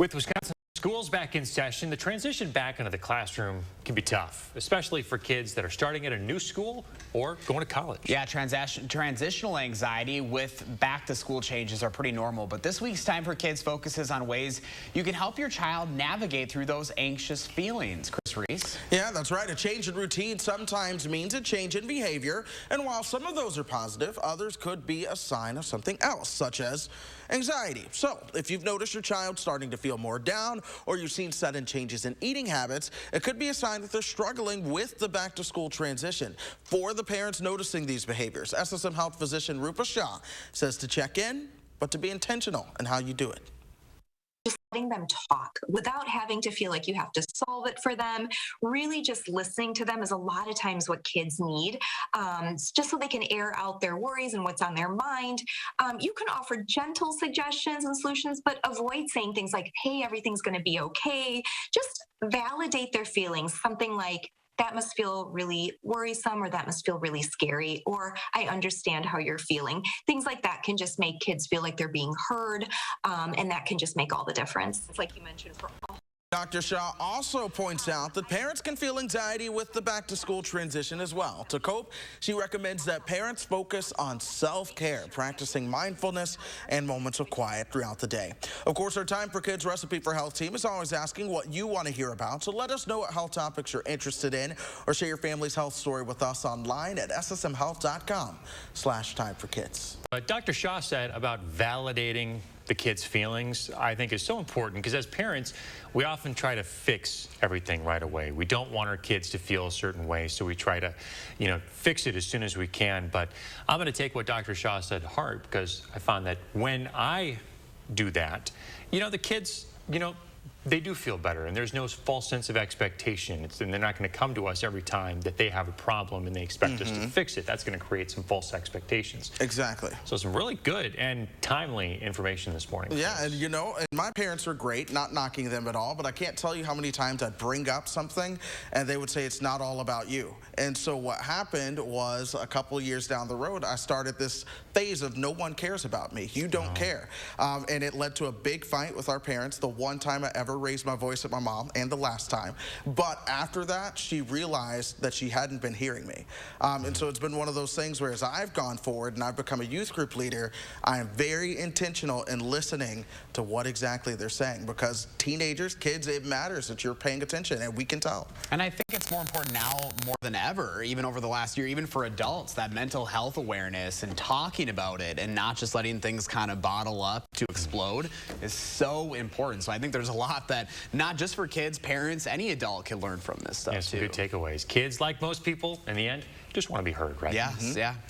With Wisconsin schools back in session, the transition back into the classroom can be tough, especially for kids that are starting at a new school or going to college. Yeah, transitional anxiety with back-to-school changes are pretty normal, but this week's Time for Kids focuses on ways you can help your child navigate through those anxious feelings. Chris Reese? Yeah, that's right. A change in routine sometimes means a change in behavior, and while some of those are positive, others could be a sign of something else, such as anxiety. So, if you've noticed your child starting to feel more down, or you've seen sudden changes in eating habits, it could be a sign that they're struggling with the back-to-school transition. For the parents noticing these behaviors, SSM Health physician Rupa Shah says to check in, but to be intentional in how you do it. Just letting them talk without having to feel like you have to solve it for them. Really just listening to them is a lot of times what kids need, just so they can air out their worries and what's on their mind. You can offer gentle suggestions and solutions, but avoid saying things like, hey, everything's going to be okay. Just validate their feelings. Something like, that must feel really worrisome, or that must feel really scary, or I understand how you're feeling. Things like that can just make kids feel like they're being heard, and that can just make all the difference. It's like you mentioned for all. Dr. Shah also points out that parents can feel anxiety with the back-to-school transition as well. To cope, she recommends that parents focus on self-care, practicing mindfulness and moments of quiet throughout the day. Of course, our Time for Kids Recipe for Health team is always asking what you want to hear about, so let us know what health topics you're interested in, or share your family's health story with us online at ssmhealth.com/timeforkids. Dr. Shah said about validating the kids' feelings, I think is so important, because as parents, we often try to fix everything right away. We don't want our kids to feel a certain way, so we try to, fix it as soon as we can. But I'm going to take what Dr. Shah said to heart, because I found that when I do that, the kids, they do feel better, and there's no false sense of expectation. And they're not going to come to us every time that they have a problem and they expect us to fix it. That's going to create some false expectations. Exactly. So some really good and timely information this morning. Yeah, and and my parents are great, not knocking them at all, but I can't tell you how many times I'd bring up something and they would say it's not all about you. And so what happened was, a couple of years down the road, I started this phase of no one cares about me. You don't care. And it led to a big fight with our parents, the one time I ever raised my voice at my mom, and the last time. But after that, she realized that she hadn't been hearing me. And so it's been one of those things where, as I've gone forward and I've become a youth group leader, I am very intentional in listening to what exactly they're saying, because teenagers, kids, it matters that you're paying attention, and we can tell. And I think it's more important now more than ever, even over the last year, even for adults, that mental health awareness and talking about it and not just letting things kind of bottle up to explode is so important. So I think there's a lot that not just for kids, parents, any adult can learn from this stuff too. Good takeaways. Kids, like most people, in the end, just want to be heard, right? Yes, yeah.